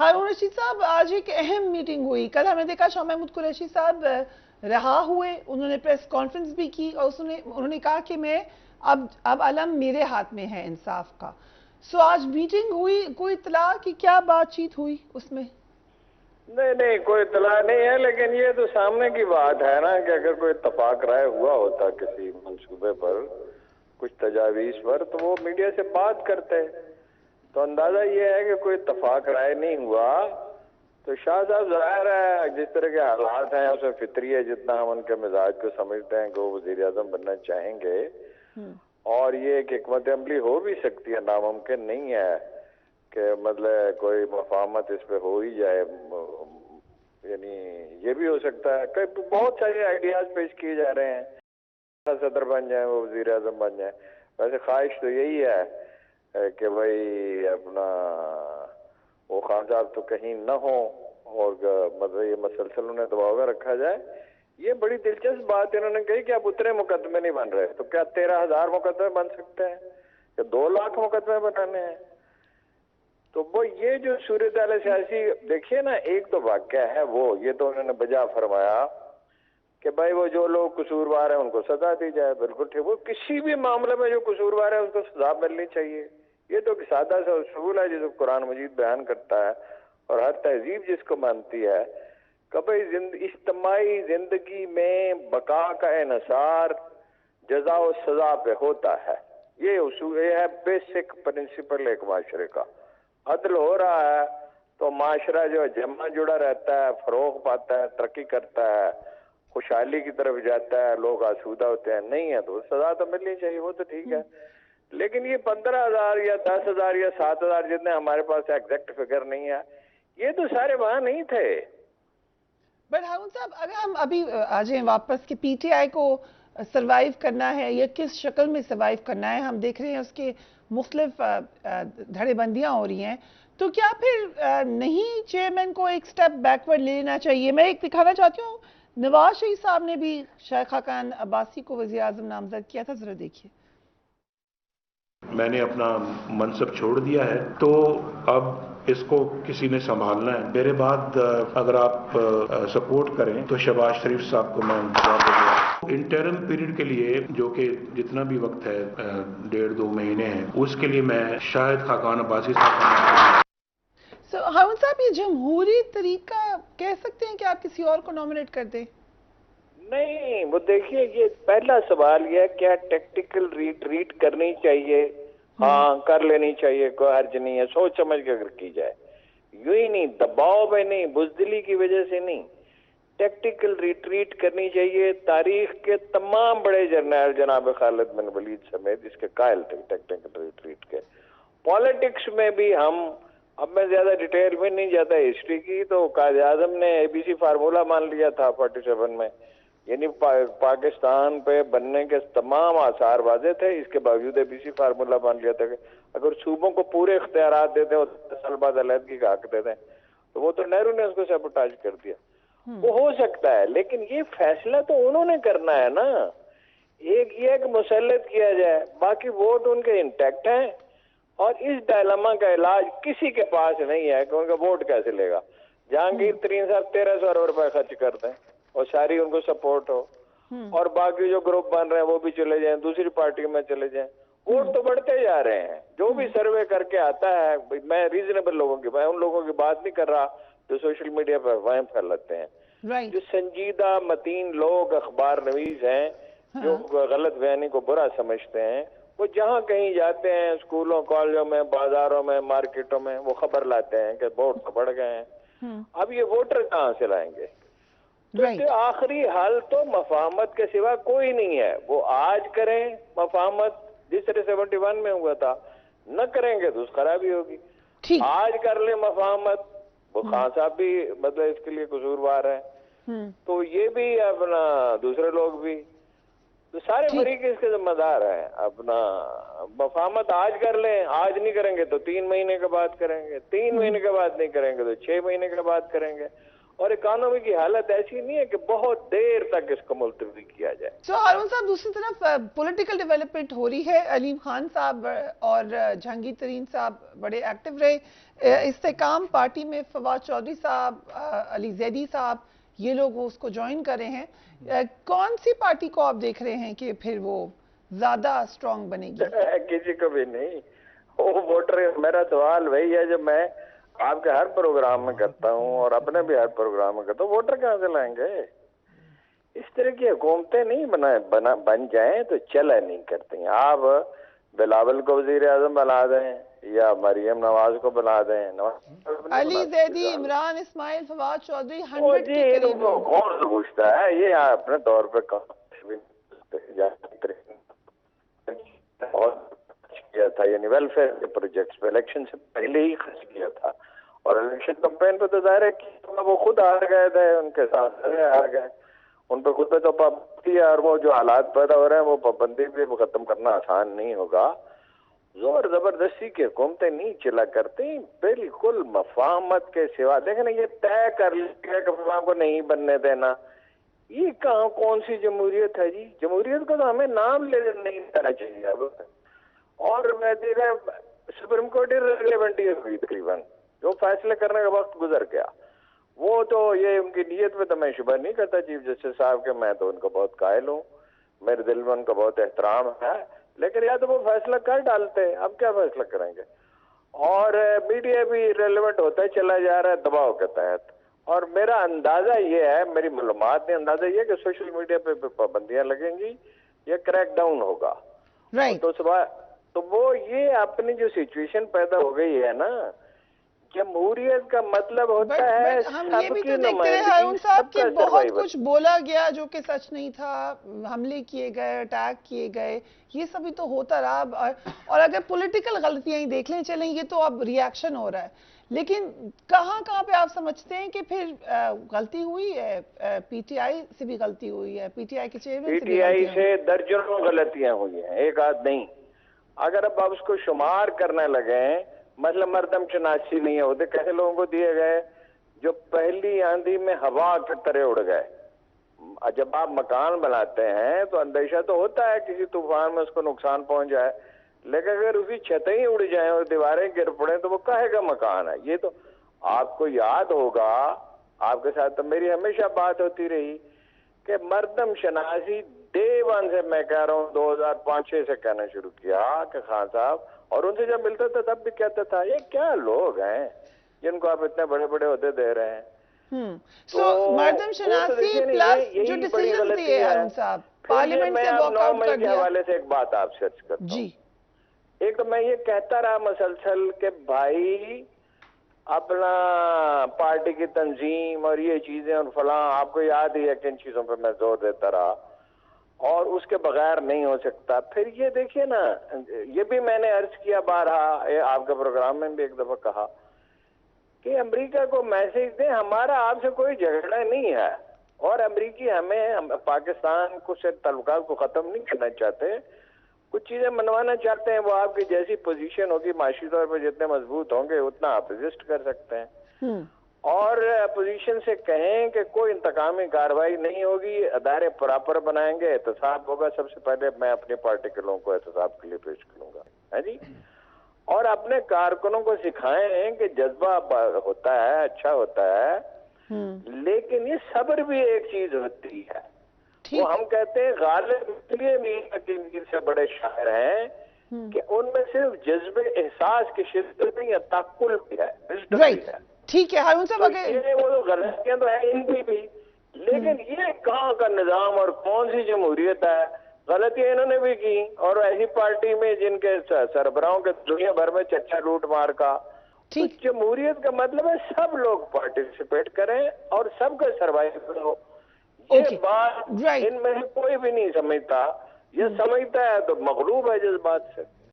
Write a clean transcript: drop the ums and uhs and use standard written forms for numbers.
हारून रशीद साहब, आज एक अहम मीटिंग हुई। कल हमने देखा शाह महमूद कुरैशी साहब रहा हुए, उन्होंने प्रेस कॉन्फ्रेंस भी की और उन्होंने कहा कि मैं अब अलम मेरे हाथ में है इंसाफ का। सो आज मीटिंग हुई, कोई इत्तला कि क्या बातचीत हुई उसमें? नहीं नहीं, कोई इत्तला नहीं है, लेकिन ये तो सामने की बात है ना कि अगर कोई इत्तफाक राय हुआ होता किसी मंसूबे पर, कुछ तजावीज़ पर, तो वो मीडिया से बात करते। तो अंदाजा ये है कि कोई इत्तफाक राय नहीं हुआ। तो शाह साहब ज़ाहिर है जिस तरह के हालात हैं उसमें फितरी है, जितना हम उनके मिजाज को समझते हैं कि वो वज़ीर आज़म बनना चाहेंगे, और ये एक हिकमत अमली हो भी सकती है, नामुमकिन नहीं है कि मतलब कोई मफाहमत इस पे हो ही जाए। यानी ये भी हो सकता है कि बहुत सारे आइडियाज पेश किए जा रहे हैं, सदर बन जाए, वो वज़ीर आज़म बन जाए। वैसे ख्वाहिश तो यही है कि भाई अपना वो खान साहब तो कहीं न हो, और मतलब ये मसलसल उन्हें दबाव में रखा जाए। ये बड़ी दिलचस्प बात इन्होंने कही कि अब उतने मुकदमे नहीं बन रहे, तो क्या 13,000 मुकदमे बन सकते हैं या 2 लाख मुकदमे बनाने हैं? तो वो ये जो सूरत हाल सियासी देखिए ना, एक तो वाक़या है वो, ये तो उन्होंने बजा फरमाया कि भाई वो जो लोग कसूरवार हैं उनको सजा दी जाए। बिल्कुल ठीक, वो किसी भी मामले में जो कसूरवार है उसको सजा मिलनी चाहिए। ये तो सादा सा उसूल है जिसको कुरान मजीद बयान करता है और हर तहजीब जिसको मानती है कि भाई इज्तिमाई जिंदगी में बका का इन्हिसार जजा और सजा पे होता है। ये उसूल, ये है बेसिक प्रिंसिपल एक माशरे का। अदल हो रहा है तो माशरा जो है जमा जुड़ा रहता है, फरोग पाता है, तरक्की करता है, खुशहाली की तरफ जाता है, लोग आसूदा होते हैं। नहीं है तो सजा तो मिलनी चाहिए, वो तो ठीक है। लेकिन ये 15,000 या 10,000 या 7,000 जितने हमारे पास एग्जैक्ट फिगर नहीं है, ये तो सारे वहां नहीं थे। बट हारून साहब, अगर हम अभी आ जाएं वापस कि पीटीआई को सरवाइव करना है या किस शक्ल में सरवाइव करना है, हम देख रहे हैं उसके मुख्तलिफ धड़ेबंदियां हो रही हैं, तो क्या फिर नहीं चेयरमैन को एक स्टेप बैकवर्ड लेना चाहिए? मैं एक दिखाना चाहती हूँ, नवाज शरीफ साहब ने भी शेख खाकान अब्बासी को वज़ीर आज़म नामजद किया था, जरा देखिए। मैंने अपना मनसब छोड़ दिया है, तो अब इसको किसी ने संभालना है। मेरे बाद अगर आप सपोर्ट करें तो शहबाज शरीफ साहब को मैं जवाब दूंगा। इंटरम पीरियड के लिए जो कि जितना भी वक्त है 1.5-2 महीने हैं, उसके लिए मैं शायद खाकान अब्बासी साहब सो हारून साहब, ये जमहूरी तरीका कह सकते हैं कि आप किसी और को नॉमिनेट कर दें? नहीं, वो देखिए, ये पहला सवाल ये है क्या टैक्टिकल रिट्रीट करनी चाहिए? हाँ, कर लेनी चाहिए, कोई हर्ज नहीं है, सोच समझ के अगर की जाए, यूं ही नहीं, दबाव में नहीं, बुजदिली की वजह से नहीं, टैक्टिकल रिट्रीट करनी चाहिए। तारीख के तमाम बड़े जर्नैल जनाब खालिद बिन वलीद समेत इसके कायल थे टैक्टिकल रिट्रीट के। पॉलिटिक्स में भी हम, अब मैं ज्यादा डिटेल में नहीं जाता हिस्ट्री की, तो कायद आजम ने एबीसी फार्मूला मान लिया था 47 में, यानी पाकिस्तान पे बनने के तमाम आसार वाजे थे, इसके बावजूद एबीसी फार्मूला मान लिया था कि अगर सूबों को पूरे इख्तियारात देते और 10 साल बाद अलहदगी का हक देते, तो वो तो नेहरू ने उसको सैबोटाज कर दिया। वो हो सकता है, लेकिन ये फैसला तो उन्होंने करना है ना। एक ये कि मुसल्लत किया जाए, बाकी वोट उनके इंटैक्ट हैं, और इस डायलमा का इलाज किसी के पास नहीं है कि उनका वोट कैसे लेगा। जहांगीर तरीन साहब 1300 अरब रुपए खर्च करते हैं और सारी उनको सपोर्ट हो, और बाकी जो ग्रुप बन रहे हैं वो भी चले जाएं, दूसरी पार्टी में चले जाएं, वोट तो बढ़ते जा रहे हैं। जो भी सर्वे करके आता है, मैं रीजनेबल लोगों की, मैं उन लोगों की बात नहीं कर रहा जो सोशल मीडिया पर अफवाहें फैलाते हैं। जो संजीदा मतीन लोग अखबार नवीज हैं जो गलत बयानी को बुरा समझते हैं, वो जहां कहीं जाते हैं, स्कूलों कॉलेजों में, बाजारों में, मार्केटों में, वो खबर लाते हैं कि वोट तो बढ़ गए हैं। अब ये वोटर कहां से लाएंगे? तो आखिरी हल तो मफाहमत के सिवा कोई नहीं है। वो आज करें मफाहमत जिस तरह 71 में हुआ था, न करेंगे तो खराबी होगी। आज कर ले मफाहमत, वो खान साहब भी मतलब इसके लिए कसूरवार है, तो ये भी अपना दूसरे लोग भी, तो सारे फरीक इसके जिम्मेदार हैं। अपना मफाहमत आज कर लें, आज नहीं करेंगे तो 3 महीने के बाद करेंगे, 3 महीने के बाद नहीं करेंगे तो 6 महीने के बाद करेंगे, اور اکانومی کی حالت ایسی نہیں ہے کہ بہت دیر تک اس کو ملتوی کیا جائے. ہارون صاحب دوسری طرف پولیٹیکل ڈیولپمنٹ ہو رہی ہے. علیم خان صاحب اور جہانگیر ترین صاحب بڑے ایکٹیو رہے. استحکام پارٹی میں فواد چودھری صاحب، علی زیدی صاحب، یہ لوگ اس کو جوائن کر رہے ہیں. کون سی پارٹی کو آپ دیکھ رہے ہیں کہ پھر وہ زیادہ اسٹرانگ بنے گی؟ کسی کو بھی نہیں. وہ ووٹر، میرا سوال وہی ہے جو میں آپ کے ہر پروگرام میں کرتا ہوں اور اپنے بھی ہر پروگرام میں کرتا ہوں. ووٹر کہاں سے لائیں گے؟ اس طرح کی حکومتیں نہیں بن جائیں تو چلا نہیں کرتی. آپ بلاول کو وزیر اعظم بنا دیں یا مریم نواز کو بنا دیں. علی زیدی، عمران اسماعیل، فواد چودھری 100 کے قریب. کون سے پوچھتا ہے؟ یہ اپنے طور پہ کیا تھا، یعنی ویلفیئر کے پروجیکٹس پہ الیکشن سے پہلے ہی خرچ کیا تھا. اور الیکشن کمپین پہ تو ظاہر ہے کہ وہ خود ہار گئے تھے، ان کے ساتھ ہار گئے. ان پہ خود پہ تو پابندی ہے، اور وہ جو حالات پیدا ہو رہے ہیں وہ پابندی بھی ختم کرنا آسان نہیں ہوگا. زور زبردستی کی حکومتیں نہیں چلا کرتی. بالکل مفاہمت کے سوا. دیکھیں نا، یہ طے کر لیا کہ فلاں کو نہیں بننے دینا. یہ کہاں کون سی جمہوریت ہے جی؟ جمہوریت کو تو ہمیں نام لے نہیں دینا چاہیے اب. اور میں دیکھ رہا سپریم کورٹ ریلیونٹ ہوئی تقریباً، جو فیصلے کرنے کا وقت گزر گیا. وہ تو یہ ان کی نیت میں تو میں شبہ نہیں کرتا چیف جسٹس صاحب کے، میں تو ان کو بہت قائل ہوں، میرے دل میں ان کا بہت احترام ہے. لیکن یا تو وہ فیصلہ کر ڈالتے، اب کیا فیصلہ کریں گے؟ اور میڈیا بھی ریلیونٹ ہوتا ہے چلا جا رہا ہے دباؤ کے تحت. اور میرا اندازہ یہ ہے، میری معلومات نے اندازہ یہ کہ سوشل میڈیا پہ پابندیاں لگیں گی، یہ کریک ڈاؤن ہوگا. تو وہ یہ اپنی جو سچویشن پیدا ہو گئی ہے نا، جمہوریت کا مطلب ہوتا ہے ہم یہ بھی تو دیکھتے ہیں ہارون صاحب کہ بہت کچھ بولا گیا جو کہ سچ نہیں تھا، حملے کیے گئے، اٹیک کیے گئے، یہ سب تو ہوتا رہا. اور اگر پولیٹیکل غلطیاں ہی دیکھ لیں، چلیں یہ تو اب ری ایکشن ہو رہا ہے. لیکن کہاں پہ آپ سمجھتے ہیں کہ پھر غلطی ہوئی ہے؟ پی ٹی آئی سے بھی غلطی ہوئی ہے، پی ٹی آئی کے چیئرمین سے بھی. پی ٹی آئی سے درجنوں غلطیاں ہوئی ہیں، ایک آدھ نہیں. اگر اب آپ اس کو شمار کرنے لگیں، مثلا مردم شناسی نہیں ہوتے، کیسے لوگوں کو دیے گئے جو پہلی آندھی میں ہوا کے طرح اڑ گئے. جب آپ مکان بناتے ہیں تو اندیشہ تو ہوتا ہے کسی طوفان میں اس کو نقصان پہنچ جائے، لیکن اگر اسی چھتیں ہی اڑ جائیں اور دیواریں گر پڑیں تو وہ کہے گا مکان ہے. یہ تو آپ کو یاد ہوگا، آپ کے ساتھ تو میری ہمیشہ بات ہوتی رہی کہ مردم شناسی ڈے ون سے میں کہہ رہا ہوں 2005-06 سے کہنا شروع کیا کہ خان صاحب، اور ان سے جب ملتا تھا تب بھی کہتا تھا یہ کیا لوگ ہیں جن کو آپ اتنے بڑے بڑے عہدے دے رہے ہیں. مردم شناسی پلس جو ڈیسیژن دیے ہارون صاحب پارلیمنٹ سے واک آؤٹ کر دیا. کے حوالے سے ایک بات آپ سے عرض کرتا ہوں. ایک تو میں یہ کہتا رہا مسلسل کہ بھائی اپنا پارٹی کی تنظیم اور یہ چیزیں اور فلاں، آپ کو یاد ہی ہے کہ ان چیزوں پہ میں زور دیتا رہا، اور اس کے بغیر نہیں ہو سکتا. پھر یہ دیکھیے نا، یہ بھی میں نے عرض کیا بارہا، آپ کے پروگرام میں بھی ایک دفعہ کہا کہ امریکہ کو میسج دیں ہمارا آپ سے کوئی جھگڑا نہیں ہے، اور امریکی ہم پاکستان کو سے تعلقات کو ختم نہیں کرنا چاہتے، کچھ چیزیں منوانا چاہتے ہیں. وہ آپ کی جیسی پوزیشن ہوگی معاشی طور پر جتنے مضبوط ہوں گے اتنا آپ رجسٹ کر سکتے ہیں. اور اپوزیشن سے کہیں کہ کوئی انتقامی کارروائی نہیں ہوگی، ادارے پراپر بنائیں گے، احتساب ہوگا. سب سے پہلے میں اپنی پارٹی کے لوگوں کو احتساب کے لیے پیش کروں گا، ہے جی. اور اپنے کارکنوں کو سکھائیں کہ جذبہ ہوتا ہے، اچھا ہوتا ہے، لیکن یہ صبر بھی ایک چیز ہوتی ہے. وہ ہم کہتے ہیں غالب اس لیے میر سے بڑے شاعر ہیں کہ ان میں صرف جذب احساس کی شدت نہیں ہے، تحقل بھی ہے. ٹھیک ہے ہارون صاحب، یہ وہ غلطیاں تو ہیں ان کی بھی، لیکن یہ کہاں کا نظام اور کون سی جمہوریت ہے؟ غلطیاں انہوں نے بھی کی، اور ایسی پارٹی میں جن کے سربراہوں کے دنیا بھر میں چرچا لوٹ مار کا. جمہوریت کا مطلب ہے سب لوگ پارٹیسپیٹ کریں اور سب کا سروائیو ہو. یہ بات ان میں سے کوئی بھی نہیں سمجھتا. یہ سمجھتا ہے تو مغلوب ہے جس بات سے.